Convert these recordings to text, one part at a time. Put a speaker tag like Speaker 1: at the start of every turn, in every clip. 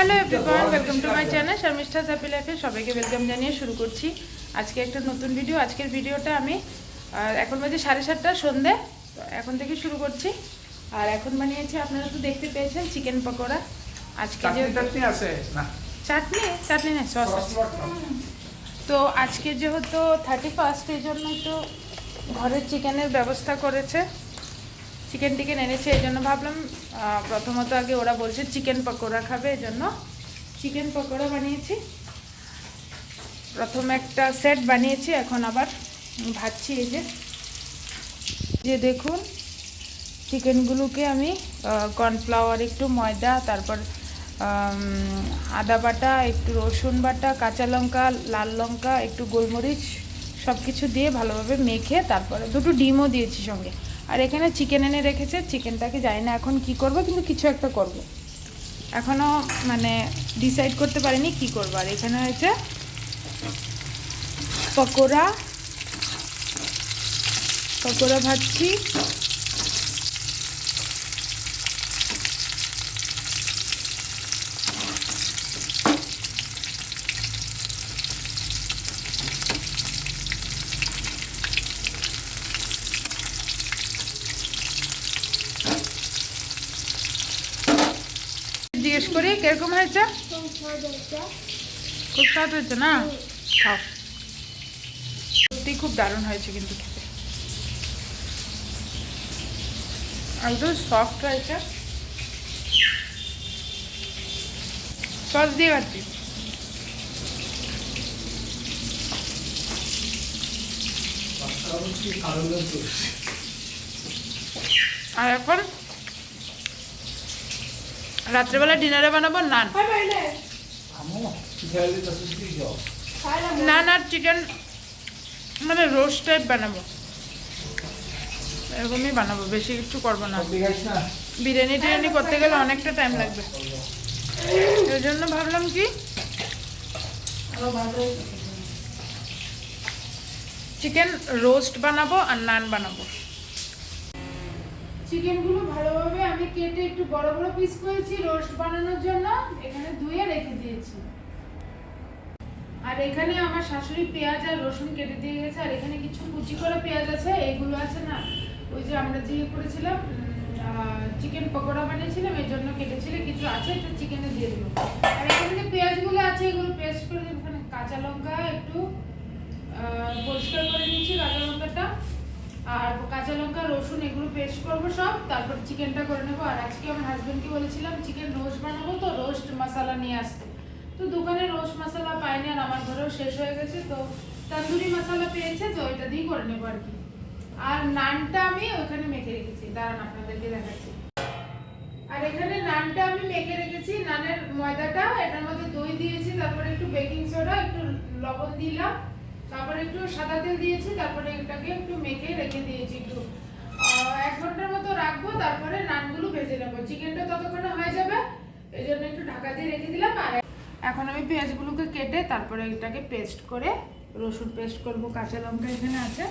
Speaker 1: Hello everyone, welcome to my channel Sharmistha's happy লাইফে সবাইকে welcome জানিয়ে শুরু করছি আজকে একটা নতুন ভিডিও। আজকের ভিডিওটা আমি এখন বাজে 7:30 সন্ধ্যে, তো এখন থেকে শুরু করছি। আর এখন বানিয়েছি, আপনারা তো দেখতে পেয়েছেন, চিকেন পকোড়া। আজকে যে
Speaker 2: চাটনি আছে না,
Speaker 1: চাটনি না, সস আছে। তো আজকে যেহেতু 31 এই জন্য একটু ঘরের চিকেনের ব্যবস্থা করেছে, চিকেন এনেছে। এই জন্য ভাবলাম প্রথমত আগে ওরা বলছে চিকেন পকোড়া খাবে, এই জন্য চিকেন পকোড়া বানিয়েছি। প্রথম একটা সেট বানিয়েছি, এখন আবার ভাজছি। এই যে দেখুন, চিকেনগুলোকে আমি কর্নফ্লাওয়ার, একটু ময়দা, তারপর আদা বাটা, একটু রসুন বাটা, কাঁচা লঙ্কা, লাল লঙ্কা, একটু গোলমরিচ সব কিছু দিয়ে ভালোভাবে মেখে, তারপরে দুটো ডিমও দিয়েছি সঙ্গে। আর এখানে চিকেন এনে রেখেছে, চিকেনটাকে জানি না এখন কি করব, কিন্তু কিছু একটা করব। এখনও মানে ডিসাইড করতে পারিনি কি করব। আর এখানে হয়েছে পকোড়া ভাজছি। জিজ্ঞেস করি কিরকম হয়েছে? খুব স্বাদ হয়েছে না? খাও, সত্যি খুব দারুণ হয়েছে কিন্তু খেতে, একদম সফট হয়েছে। সস দিয়ে খাচ্ছি। আর এখন রাত্রেবেলা ডিনারে বানাবো নান। নান আর চিকেন, মানে রোস্ট টাইপ বানাবো, এরকমই বানাবো, বেশি কিছু করবো না। বিরিয়ানি করতে গেলে অনেকটা টাইম লাগবে, এই জন্য ভাবলাম কি চিকেন রোস্ট বানাবো আর নান বানাবো। চিকেনগুলো ভালোভাবে আমি কেটে একটু বড় বড় পিস করেছি রোস্ট বানানোর জন্য, এখানে ধুয়ে রেখে দিয়েছি। আর এখানে আমার শাশুড়ি পেঁয়াজ আর রসুন কেটে দিয়ে গেছে। আর এখানে কিছু কুচি করা পেঁয়াজ আছে, এইগুলো আছে না, ওই যে আমরা যে করেছিলাম চিকেন পকোড়া বানিয়েছিলাম, এর জন্য কেটেছিল, কিছু আছে, একটু চিকেনে দিয়ে দেবো। আর এখানে যে পেঁয়াজগুলো আছে এগুলো পেস্ট করে দেবো। এখানে কাঁচা লঙ্কা একটু পরিষ্কার করে নিচ্ছি, কাঁচা লঙ্কাটা, আর কাঁচা লঙ্কা রসুন এগুলো পেস্ট করবো সব, তারপর চিকেনটা করে নেবো। আর আজকে আমার হাজবেন্ডকে বলেছিলাম চিকেন রোস্ট বানাবো, তো রোস্ট মশলা নিয়ে আসতে, তো দোকানে রোস্ট মশলা পাইনি, আর আমার ঘরেও শেষ হয়ে গেছে, তো তন্দুরি মশলা পেয়েছে, তো ওইটা দিয়ে করে নেবো আর কি। আর নানটা আমি ওখানে মেখে রেখেছি, দাঁড়ান আপনাদেরকে দেখাচ্ছি। আর এখানে নানটা আমি মেখে রেখেছি, নানের ময়দাটা, এটার মধ্যে দই দিয়েছি, তারপরে একটু বেকিং সোডা, একটু লবণ দিলাম, তারপরে একটু সাদা তেল দিয়েছি, তারপরে এটাকে একটু মেখে রেখে দিয়েছি, একটু 1 ঘন্টার মতো রাখবো, তারপরে নানগুলো ভেজে নেবো। চিকেনটা ততক্ষণে হয়ে যাবে, এই জন্য একটু ঢাকা দিয়ে রেখে দিলাম। আর এখন আমি পেঁয়াজগুলোকে কেটে তারপরে এটাকে পেস্ট করে, রসুন পেস্ট করব, কাঁচা লঙ্কা এখানে আছে,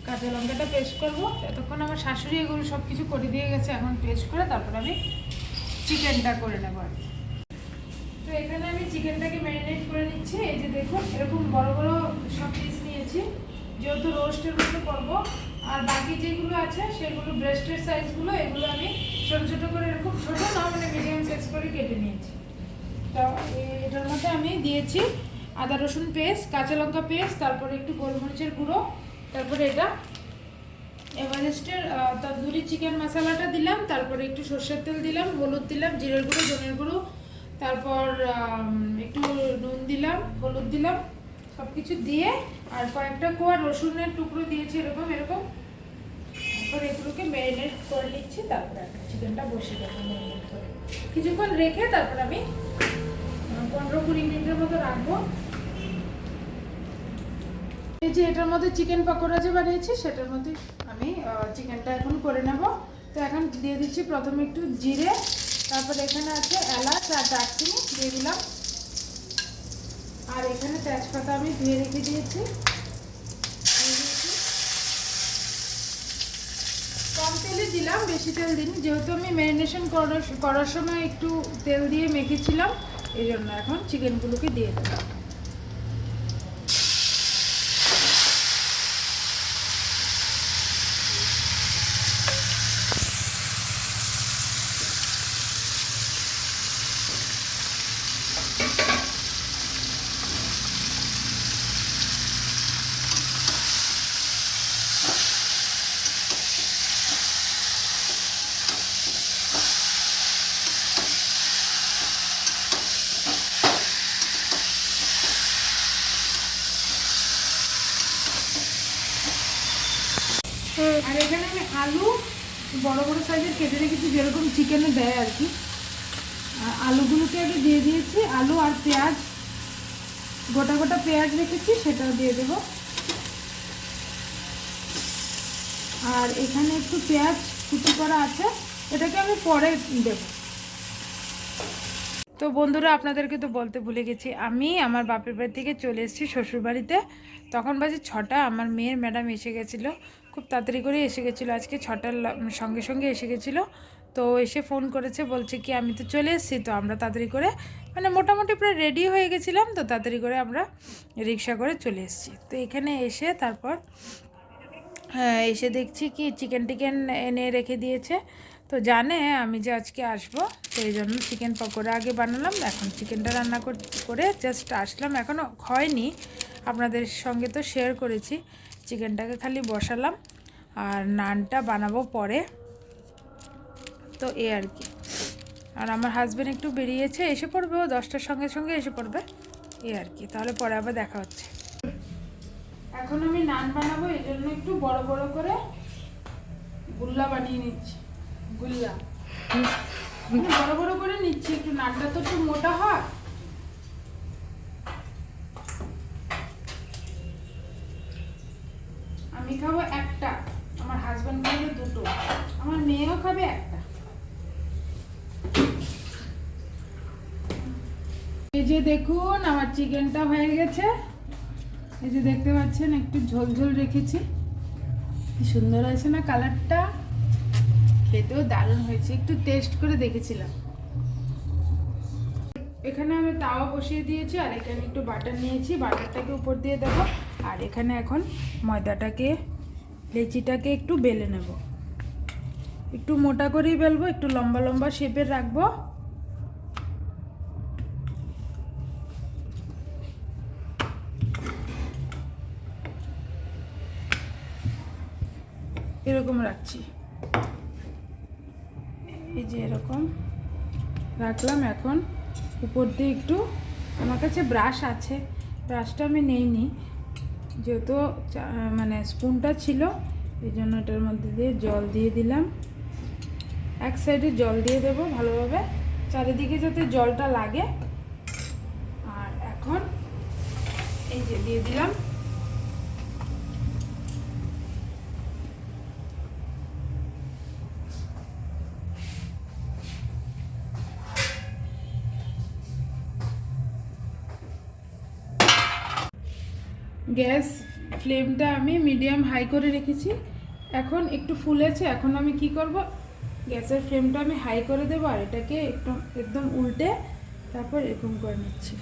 Speaker 1: কাঁচা লঙ্কাটা পেস্ট করব। এতক্ষণ আমার শাশুড়ি এগুলো সব কিছু করে দিয়ে গেছে, এখন পেস্ট করে তারপরে আমি চিকেনটা করে নেবো আর কি। তো এখানে আমি চিকেনটাকে ম্যারিনেট করে নিচ্ছি। এই যে দেখুন, এরকম বড় বড় সব পিস নিয়েছি, যেহেতু রোস্টের মধ্যে করবো। আর বাকি যেগুলো আছে সেগুলো ব্রেস্টের সাইজগুলো, এগুলো আমি ছোটো ছোটো করে, এরকম ছোটো না, মানে মিডিয়াম সাইজ করে কেটে নিয়েছি। তো এটার মধ্যে আমি দিয়েছি আদা রসুন পেস্ট, কাঁচা লঙ্কা পেস্ট, তারপরে একটু গোলমরিচের গুঁড়ো, তারপরে এটা এভারেস্টের তন্দুরি চিকেন মশলাটা দিলাম, তারপরে একটু সর্ষের তেল দিলাম, হলুদ দিলাম, জিরের গুঁড়ো, ধনের গুঁড়ো, তারপর একটু নুন দিলাম, হলুদ দিলাম, সব কিছু দিয়ে, আর কয়েকটা কোয়া রসুনের টুকরো দিয়েছি, এরকম তারপর এগুলোকে ম্যারিনেট করে নিচ্ছি। তারপরে চিকেনটা বসিয়ে দেবো ম্যারিনেট করে, কিছুক্ষণ রেখে তারপর আমি 15-20 মিনিটের মতো রাখবো। এই যে এটার মধ্যে চিকেন পকোড়া যে বানিয়েছি, সেটার মধ্যে আমি চিকেনটা এখন করে নেব। তো এখন দিয়ে দিচ্ছি প্রথমে একটু জিরে, তারপরে এখানে আছে এলাচ আর দারচিনি দিয়ে দিলাম, আর এখানে তেজপাতা আমি ধুয়ে রেখে দিয়েছি। কম তেলে দিলাম, বেশি তেল দিন, যেহেতু আমি ম্যারিনেশন করার সময় একটু তেল দিয়ে মেখেছিলাম, এই জন্য এখন চিকেনগুলোকে দিয়ে দেবো। আর এখানে আমি আলু বড় বড় সাইজের কেটে রেখেছি, যেরকম চিকেনে দেয় আর কি। আলুগুলোকে আগে দিয়ে দিয়েছি, আলু আর পেঁয়াজ, গোটা গোটা পেঁয়াজ রেখেছি সেটাও দিয়ে দেব। আর এখানে একটু পেঁয়াজ কুচি করা আছে, এটাকে আমি পরে দেব। তো বন্ধুরা, আপনাদেরকে তো বলতে ভুলে গেছি, আমি আমার বাপের বাড়ি থেকে চলে এসেছি শ্বশুরবাড়িতে। তখন বাজে 6টা। আমার মেয়ের ম্যাডাম এসে গেছিলো, খুব তাড়াতাড়ি করে এসে গেছিলো, আজকে 6টার সঙ্গে সঙ্গে এসে গেছিলো। তো এসে ফোন করেছে, বলছে কি আমি তো চলে এসেছি। তো আমরা তাড়াতাড়ি করে মানে মোটামুটি প্রায় রেডি হয়ে গেছিলাম, তো তাড়াতাড়ি করে আমরা রিক্সা করে চলে এসেছি। তো এখানে এসে তারপর এসে দেখছি কি চিকেন টিকেন এনে রেখে দিয়েছে। তো জানে আমি যে আজকে আসবো, তো এই জন্য চিকেন পকোড়া আগে বানালাম, এখন চিকেনটা রান্না করে জাস্ট আসলাম, এখনও হয়নি। আপনাদের সঙ্গে তো শেয়ার করেছি, চিকেনটাকে খালি বসালাম আর নানটা বানাবো পরে। তো এ আর কি। আর আমার হাজব্যান্ড একটু বেরিয়েছে, এসে পড়বে, ও 10টার সঙ্গে সঙ্গে এসে পড়বে, এ আর কি। তাহলে পরে আবার দেখা হচ্ছে। এখন আমি নান বানাবো, এই জন্য একটু বড় বড় করে গুল্লা বানিয়ে নিচ্ছি। গুল্লা বড় বড় করে নিচ্ছি, একটু নানটা তো একটু মোটা হয়। আমি খাবো একটা, আমার হাজব্যান্ড খাবে দুটো, আমার মেয়েও খাবে একটা। এই যে দেখুন আমার চিকেনটা হয়ে গেছে, এই যে দেখতে পাচ্ছেন একটু ঝোল ঝোল রেখেছি, কি সুন্দর আছে না কালারটা, খেতেও দারুণ হয়েছে, একটু টেস্ট করে দেখেছিলাম। এখানে আমি তাওয়া বসিয়ে দিয়েছি, আর এখানে একটু বাটার নিয়েছি, বাটারটাকে উপর দিয়ে দেবো। আর এখানে এখন ময়দাটাকে, লেচিটাকে একটু বেলে নেব, একটু মোটা করেই বেলবো, একটু লম্বা লম্বা শেপের রাখবো। এরকম রাখছি, এই যে এরকম রাখলাম। এখন উপর দিয়ে একটু, আমার কাছে ব্রাশ আছে, ব্রাশটা আমি নেইনি যেহেতু মানে স্পুনটা ছিল, এই জন্য এটার মধ্যে দিয়ে জল দিয়ে দিলাম। এক সাইডে জল দিয়ে দেবো ভালোভাবে, চারিদিকে যাতে জলটা লাগে। আর এখন এই যে দিয়ে দিলাম গ্যাস ফ্লেমটা আমি মিডিয়াম হাই করে রেখেছি, এখন একটু ফুলেছে। এখন আমি কি করব, গ্যাসের ফ্লেমটা আমি হাই করে দেবো, আর এটাকে একটু একদম উল্টে তারপর এরকম করে নিচ্ছি।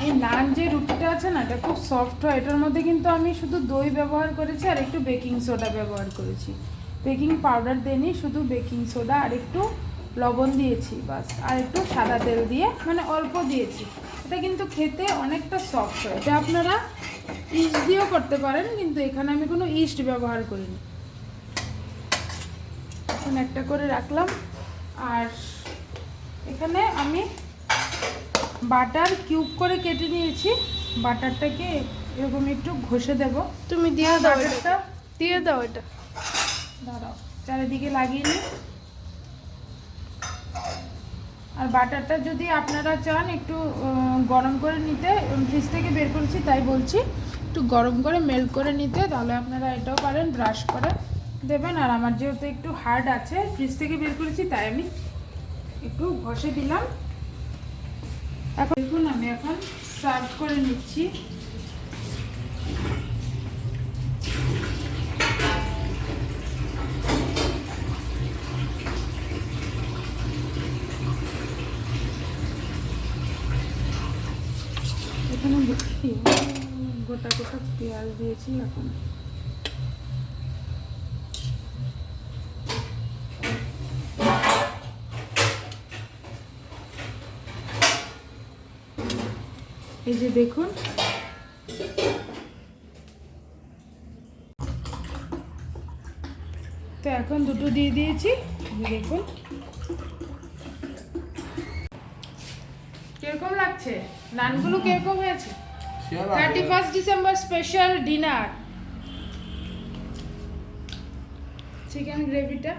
Speaker 1: এই নান যে রুটিটা আছে না, এটা খুব সফট হয়। এটার মধ্যে কিন্তু আমি শুধু দই ব্যবহার করেছি আর একটু বেকিং সোডা ব্যবহার করেছি, বেকিং পাউডার দিইনি, শুধু বেকিং সোডা আর একটু লবণ দিয়েছি বাস, আর একটু সাদা তেল দিয়ে মানে অল্প দিয়েছি। এটা কিন্তু খেতে অনেকটা সফট হয়। এটা আপনারা ইস্ট দিয়েও করতে পারেন, কিন্তু এখানে আমি কোনো ইস্ট ব্যবহার করিনি। এখন একটা করে রাখলাম, আর এখানে আমি বাটার কিউব করে কেটে নিয়েছি, বাটারটাকে এরকম একটু ঘষে দেব।
Speaker 2: তুমি দিয়ে দাও, এটা দিয়ে দাও, এটা
Speaker 1: দাঁড়াও, চারিদিকে লাগিয়ে নিই। আর বাটারটা যদি আপনারা চান একটু গরম করে নিতে, ফ্রিজ থেকে বের করেছি তাই বলছি, একটু গরম করে মেল্ট করে নিতে, তাহলে আপনারা এটাও পারেন ব্রাশ করে দেবেন। আর আমার যেহেতু একটু হার্ড আছে, ফ্রিজ থেকে বের করেছি, তাই আমি একটু ঘষে দিলাম। এখন দেখুন আমি এখন সার্ভ করে নিচ্ছি। এখানে দেখি গোটা গোটা পেঁয়াজ দিয়েছি। এখন এই যে দেখুন, তো এখন দুটো দিয়ে দিয়েছি। দেখুন কিরকম লাগছে, নানগুলো কিরকম হয়েছে। 31 ডিসেম্বর স্পেশাল ডিনার। চিকেন গ্রেভিটা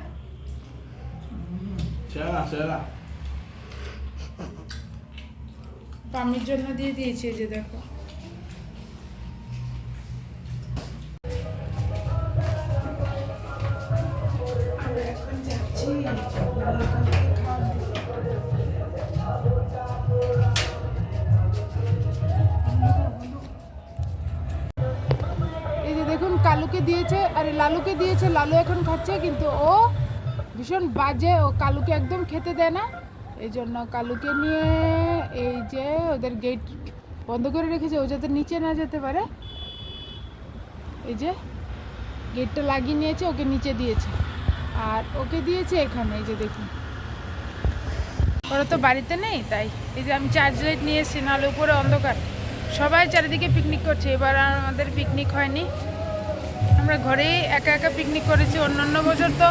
Speaker 1: পামির জন্য দিয়ে দিয়েছি। এই যে দেখো, আমরা এখন যাচ্ছি এই যে দেখুন, কালুকে দিয়েছে, আরে লালুকে দিয়েছে, লালু এখন খাচ্ছে, কিন্তু ও ভীষণ বাজে, ও কালুকে একদম খেতে দেয় না। এই জন্য কালুকে নিয়ে এই যে ওদের গেট বন্ধ করে রেখেছে, ও যাতে নিচে না যেতে পারে। এই যে গেটটা লাগিয়ে নিয়েছে, ওকে নিচে দিয়েছে, আর ওকে দিয়েছে এখানে। এই যে দেখুন, ওরা তো বাড়িতে নেই, তাই এই যে আমি চার্জ লাইট নিয়ে এসেছি, নাহলে উপরে অন্ধকার। সবাই চারিদিকে পিকনিক করছে, এবার আর আমাদের পিকনিক হয়নি। আমরা ঘরেই একা একা পিকনিক করেছি। অন্য বছর তো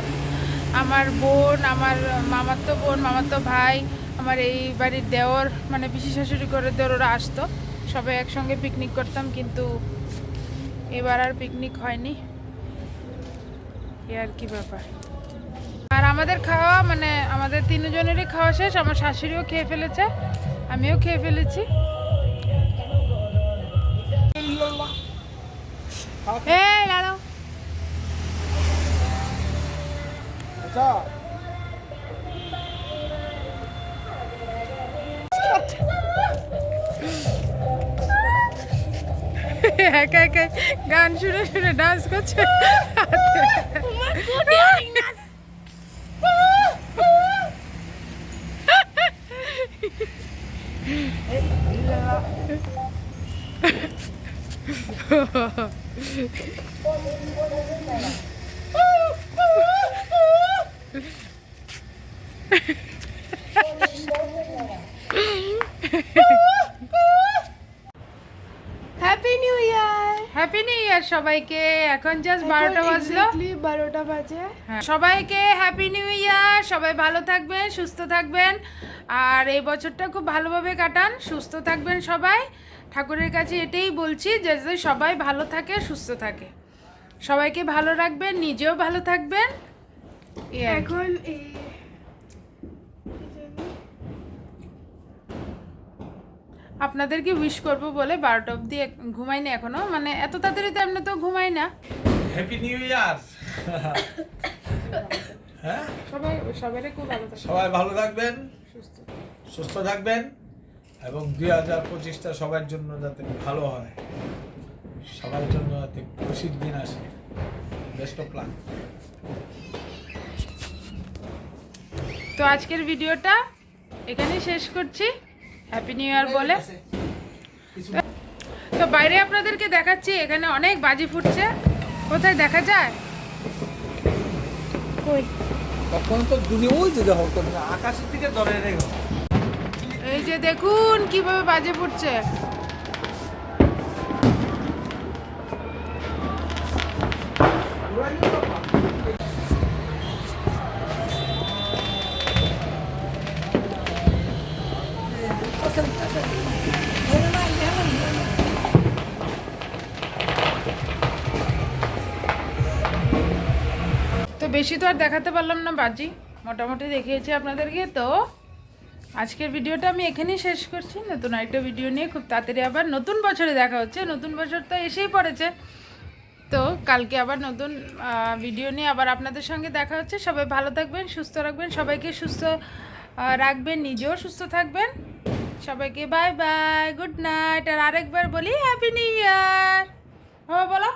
Speaker 1: আমার বোন, আমার মামাতো বোন, মামাতো ভাই, আমার এই বাড়ির দেওর, মানে পিসি শাশুড়ি করে দেওর, ওরা আসতো, সবাই একসঙ্গে পিকনিক করতাম, কিন্তু এবার আর পিকনিক হয়নি। এ আর কি ব্যাপার। আর আমাদের খাওয়া, মানে আমাদের তিনজনেরই খাওয়া শেষ। আমার শাশুড়িও খেয়ে ফেলেছে, আমিও খেয়ে ফেলেছি। এই লালো একা একা গান শুনে শুনে ডান্স করছে।
Speaker 2: Happy new year.
Speaker 1: Happy new year সবাইকে। এখন জাস্ট 12টা বাজলো।
Speaker 2: 12টা বাজে।
Speaker 1: হ্যাঁ, সবাইকে হ্যাপি নিউ ইয়ার। সবাই ভালো থাকবেন, সুস্থ থাকবেন, আর এই বছরটা খুব ভালোভাবে কাটান, সুস্থ থাকবেন সবাই। ঠাকুরের কাছে এটাই বলছি যে সবাই ভালো থাকে, সুস্থ থাকে, সবাইকে ভালো রাখবেন, নিজেও ভালো থাকবেন।
Speaker 2: এখন
Speaker 1: আপনাদেরকে উইশ করব বলে 12টা অবধি ঘুমাইনি এখনো, মানে এত তাড়াতাড়ি তো এমনি তো ঘুমাই না।
Speaker 3: Happy new year. হ্যাঁ,
Speaker 1: সবাই খুব ভালো থাকবেন,
Speaker 3: সবাই ভালো থাকবেন,
Speaker 1: সুস্থ।
Speaker 3: সুস্থ থাকবেন, এবং 2025টা সবার জন্য যাতে ভালো হয়, সবার জন্য যাতে খুশির দিন আসে। Best of luck.
Speaker 1: তো আজকের ভিডিওটা এখানেই শেষ করছি, হ্যাপি নিউ ইয়ার বলে। তো বাইরে আপনাদেরকে দেখাচ্ছি, এখানে অনেক বাজি ফুটছে। কোথায় দেখা যায়?
Speaker 2: কই?
Speaker 3: তখন তো দুনিয়া ওই যে দেখো, আকাশের দিকে ধরে রেখো।
Speaker 1: এই যে দেখুন কিভাবে বাজি ফুটছে। তো বেশি তো আর দেখাতে পারলাম না বাজি, মোটামুটি দেখিয়েছি আপনাদেরকে। তো আজকের ভিডিওটা আমি এখানেই শেষ করছি। নতুন আরেকটা ভিডিও নিয়ে খুব তাড়াতাড়ি আবার নতুন বছরে দেখা হচ্ছে। নতুন বছর তো এসেই পড়েছে, তো কালকে আবার নতুন ভিডিও নিয়ে আবার আপনাদের সঙ্গে দেখা হচ্ছে। সবাই ভালো থাকবেন, সুস্থ রাখবেন, সবাইকে সুস্থ রাখবেন, নিজেও সুস্থ থাকবেন। সবাইকে বাই বাই, গুড নাইট। আর আরেকবার বলি হ্যাপি নিউ ইয়ার। বাবা বলো।